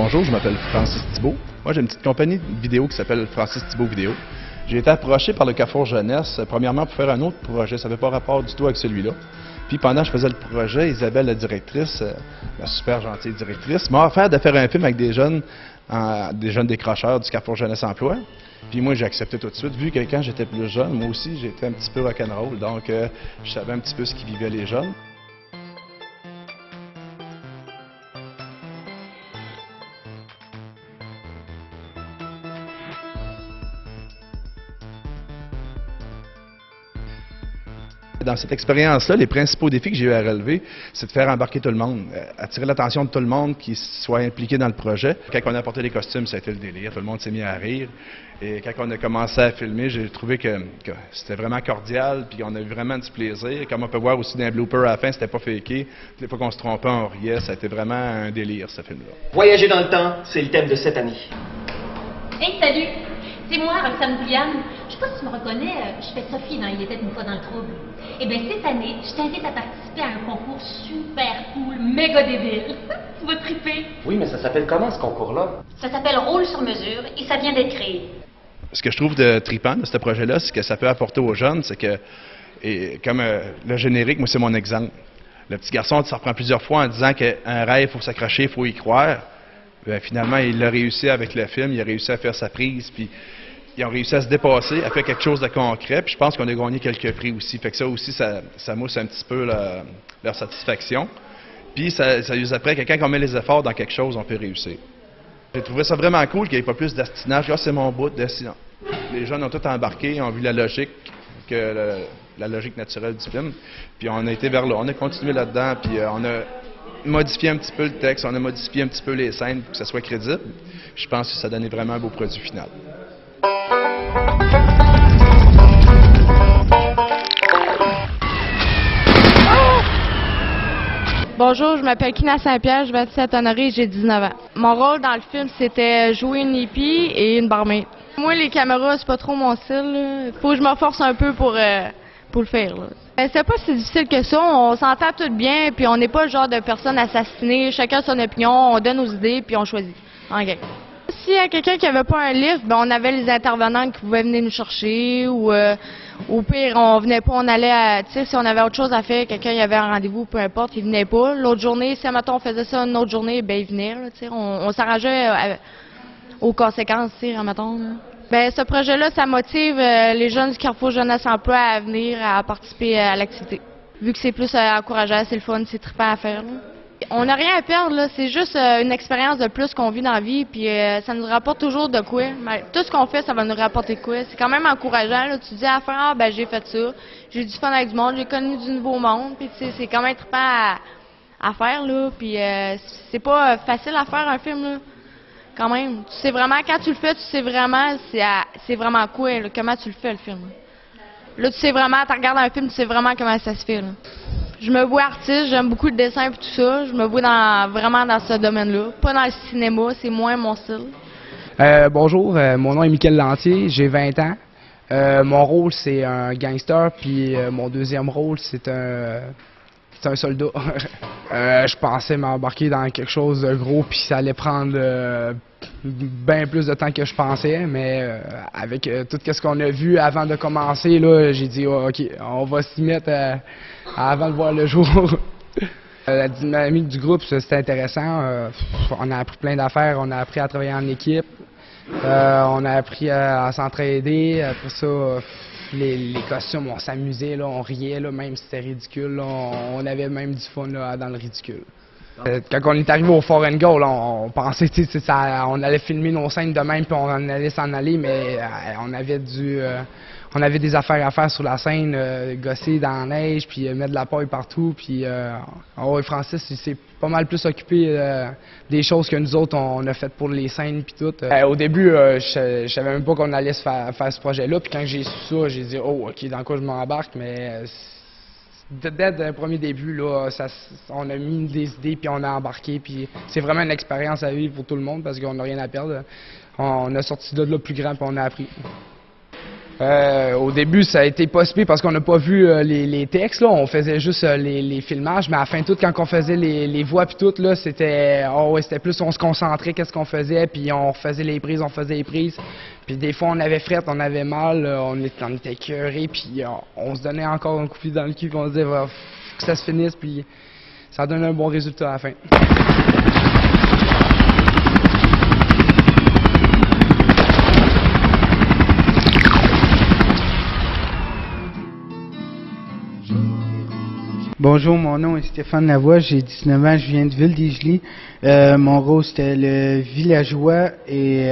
Bonjour, je m'appelle Francis Thibault. Moi, j'ai une petite compagnie de vidéo qui s'appelle Francis Thibault Vidéo. J'ai été approché par le Carrefour Jeunesse, premièrement pour faire un autre projet. Ça n'avait pas rapport du tout avec celui-là. Puis pendant que je faisais le projet, Isabelle, la directrice, la super gentille directrice, m'a offert de faire un film avec des jeunes décrocheurs du Carrefour Jeunesse Emploi. Puis moi, j'ai accepté tout de suite, vu que quand j'étais plus jeune, moi aussi, j'étais un petit peu rock'n'roll, donc je savais un petit peu ce qui vivaient les jeunes. Dans cette expérience-là, les principaux défis que j'ai eu à relever, c'est de faire embarquer tout le monde, attirer l'attention de tout le monde qui soit impliqué dans le projet. Quand on a apporté les costumes, ça a été le délire, tout le monde s'est mis à rire. Et quand on a commencé à filmer, j'ai trouvé que c'était vraiment cordial, puis on a eu vraiment du plaisir. Comme on peut voir aussi dans les bloopers à la fin, c'était pas faké. Les fois qu'on se trompait, on riait. Ça a été vraiment un délire, ce film-là. Voyager dans le temps, c'est le thème de cette année. Hey, salut! C'est moi, Roxane Bouliane. Je sais pas si tu me reconnais, je fais Sophie dans Il était une fois dans le trouble. Eh bien, cette année, je t'invite à participer à un concours super cool, méga débile. Tu vas triper. Oui, mais ça s'appelle comment, ce concours-là? Ça s'appelle Rôle sur mesure et ça vient d'être créé. Ce que je trouve de trippant de ce projet-là, c'est que ça peut apporter aux jeunes, c'est que, et comme le générique, moi, c'est mon exemple. Le petit garçon s'en reprend plusieurs fois en disant qu'un rêve, il faut s'accrocher, il faut y croire. Bien, finalement, il a réussi avec le film, il a réussi à faire sa prise, puis ils ont réussi à se dépasser, à faire quelque chose de concret, puis je pense qu'on a gagné quelques prix aussi. Fait que ça aussi, ça mousse un petit peu leur satisfaction. Puis ça nous apprend que quand on met les efforts dans quelque chose, on peut réussir. J'ai trouvé ça vraiment cool qu'il n'y ait pas plus d'astinage. Là, c'est mon bout. Les jeunes ont tout embarqué, ont vu la logique, la logique naturelle du film. Puis on a été vers là, on a continué là-dedans, puis on a modifié un petit peu le texte, on a modifié un petit peu les scènes pour que ça soit crédible. Je pense que ça donnait vraiment un beau produit final. Bonjour, je m'appelle Kina Saint-Pierre, je vais à Honoré, j'ai 19 ans. Mon rôle dans le film, c'était jouer une hippie et une barmaid. Moi, les caméras, c'est pas trop mon style, là. Faut que je me force un peu pour le faire, là. C'est pas si difficile que ça, on s'entend tout bien, puis on n'est pas le genre de personne assassinée. Chacun son opinion, on donne nos idées, puis on choisit. OK. S'il y a quelqu'un qui avait pas un livre, ben on avait les intervenants qui pouvaient venir nous chercher, ou au pire, on venait pas, on allait tu sais, si on avait autre chose à faire, quelqu'un y avait un rendez-vous, peu importe, il venait pas. L'autre journée, si mettons on faisait ça une autre journée, ben il venait, là, tu sais, on s'arrangeait aux conséquences, tu sais, mettons. Ben ce projet-là, ça motive les jeunes du Carrefour Jeunesse Emploi à venir à participer à l'activité. Vu que c'est plus encourageant, c'est le fun, c'est trippant à faire, là. On n'a rien à perdre, là. C'est juste une expérience de plus qu'on vit dans la vie, puis ça nous rapporte toujours de quoi. Tout ce qu'on fait, ça va nous rapporter de quoi. C'est quand même encourageant, là. Tu dis à la fin, ah, ben j'ai fait ça, j'ai du fun avec du monde, j'ai connu du nouveau monde, puis tu sais, c'est quand même trippant à faire, là. Puis c'est pas facile à faire un film, là. Quand même. Tu sais vraiment, quand tu le fais, tu sais vraiment, c'est vraiment quoi, là, comment tu le fais, le film. Là, tu sais vraiment, tu regardes un film, tu sais vraiment comment ça se fait, là. Je me vois artiste, j'aime beaucoup le dessin et tout ça. Je me vois vraiment dans ce domaine-là. Pas dans le cinéma, c'est moins mon style. Bonjour, mon nom est Mickaël Lantier, j'ai 20 ans. Mon rôle, c'est un gangster, puis mon deuxième rôle, c'est un soldat. Je pensais m'embarquer dans quelque chose de gros, puis ça allait prendre bien plus de temps que je pensais, mais avec tout ce qu'on a vu avant de commencer, là, j'ai dit oh, ok, on va s'y mettre avant de voir le jour. La dynamique du groupe, c'était intéressant. On a appris plein d'affaires, on a appris à travailler en équipe, on a appris à s'entraider. Après ça, les costumes, on s'amusait, là, on riait, là, même si c'était ridicule. Là, on avait même du fun là, dans le ridicule. Quand on est arrivé au Foreign Goal, on pensait on allait filmer nos scènes de même puis on allait s'en aller, mais on avait des affaires à faire sur la scène, gosser dans la neige, puis mettre de la paille partout. Puis Francis, il s'est pas mal plus occupé des choses que nous autres, on a fait pour les scènes puis tout. Au début, je savais même pas qu'on allait faire ce projet-là, puis quand j'ai su ça, j'ai dit « Oh, OK, dans quoi je m'embarque? » Mais dès le premier début, là, on a mis des idées, puis on a embarqué, puis c'est vraiment une expérience à vivre pour tout le monde, parce qu'on n'a rien à perdre. On a sorti de là plus grand, puis on a appris. Au début, ça a été pas si pire parce qu'on n'a pas vu les textes, là. On faisait juste les filmages, mais à la fin de tout, quand on faisait les voix puis tout, là, c'était c'était plus on se concentrait qu'est-ce qu'on faisait, puis on faisait les prises. Puis des fois, on avait fret, on avait mal, on était écœurés, puis on se donnait encore un coup de pied dans le cul, puis on se disait, faut que ça se finisse, puis ça donne un bon résultat à la fin. Bonjour, mon nom est Stéphane Lavoie, j'ai 19 ans, je viens de Ville-des-Gelées. Mon rôle, c'était le villageois et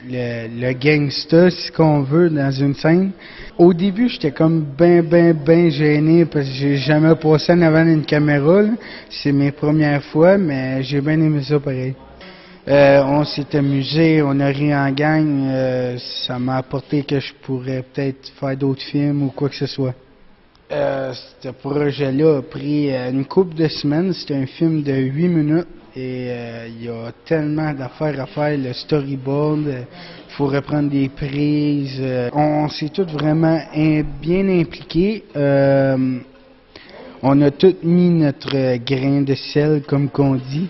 le gangsta, si qu'on veut, dans une scène. Au début, j'étais comme ben gêné parce que j'ai jamais passé en avant d'une caméra, là. C'est mes premières fois, mais j'ai bien aimé ça pareil. On s'est amusé, on a ri en gang, ça m'a apporté que je pourrais peut-être faire d'autres films ou quoi que ce soit. Ce projet-là a pris une couple de semaines. C'était un film de 8 minutes et il y a tellement d'affaires à faire. Le storyboard, il faut reprendre des prises. On s'est tous vraiment bien impliqués. On a tous mis notre grain de sel, comme qu'on dit.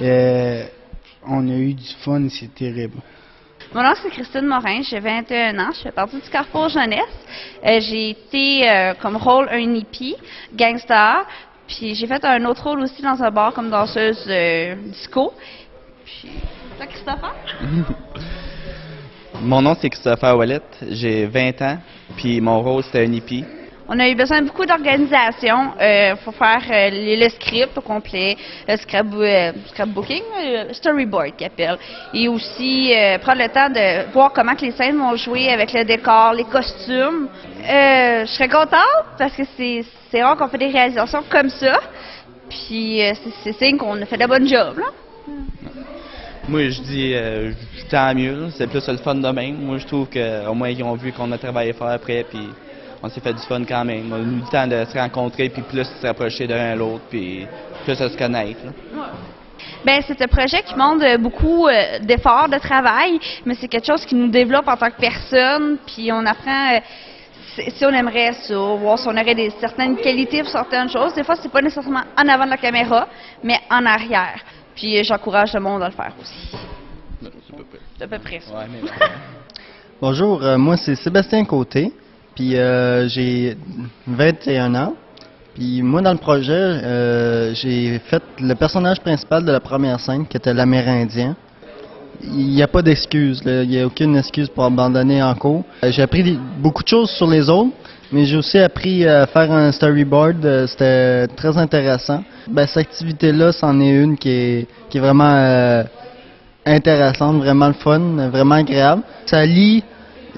On a eu du fun, c'est terrible. Mon nom, c'est Christine Morin, j'ai 21 ans, je fais partie du Carrefour Jeunesse. J'ai été comme rôle un hippie, gangster, puis j'ai fait un autre rôle aussi dans un bar comme danseuse disco. Puis, toi, Christopher? Mon nom, c'est Christopher Ouellet, j'ai 20 ans, puis mon rôle, c'était un hippie. On a eu besoin de beaucoup d'organisation. Faut faire le script au complet, le scrapbooking, le storyboard qu'ils appellent. Et aussi prendre le temps de voir comment que les scènes vont jouer avec le décor, les costumes. Je serais contente parce que c'est rare qu'on fait des réalisations comme ça. Puis c'est signe qu'on a fait de la bonne job, là. Moi, je dis tant mieux, c'est plus le fun de même. Moi, je trouve qu'au moins, ils ont vu qu'on a travaillé fort après, puis on s'est fait du fun quand même. On a eu le temps de se rencontrer, puis plus se rapprocher de l'un à l'autre, puis plus à se connaître. Ouais. Bien, c'est un projet qui demande beaucoup d'efforts, de travail, mais c'est quelque chose qui nous développe en tant que personne, puis on apprend si on aimerait ça, voir si on aurait certaines qualités pour certaines choses. Des fois, c'est pas nécessairement en avant de la caméra, mais en arrière. Puis j'encourage le monde à le faire aussi. C'est à peu près ça. Ouais, mais... Bonjour, moi c'est Sébastien Côté. Puis j'ai 21 ans. Puis moi dans le projet, j'ai fait le personnage principal de la première scène qui était l'Amérindien. Il n'y a pas d'excuse, il n'y a aucune excuse pour abandonner en cours. J'ai appris beaucoup de choses sur les autres, mais j'ai aussi appris à faire un storyboard, c'était très intéressant. Ben, cette activité-là, c'en est une qui est vraiment intéressante, vraiment le fun, vraiment agréable. Ça lie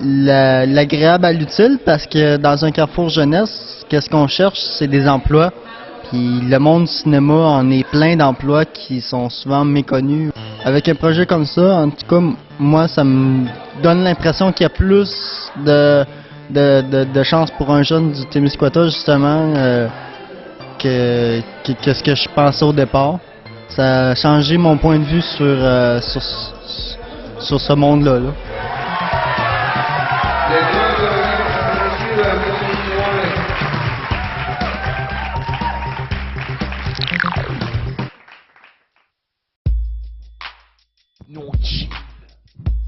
l'agréable à l'utile parce que dans un carrefour jeunesse, qu'est-ce qu'on cherche, c'est des emplois. Puis le monde du cinéma en est plein d'emplois qui sont souvent méconnus. Avec un projet comme ça, en tout cas, moi, ça me donne l'impression qu'il y a plus de chances pour un jeune du Témiscouata, justement, que ce que je pensais au départ. Ça a changé mon point de vue sur ce monde-là. Là.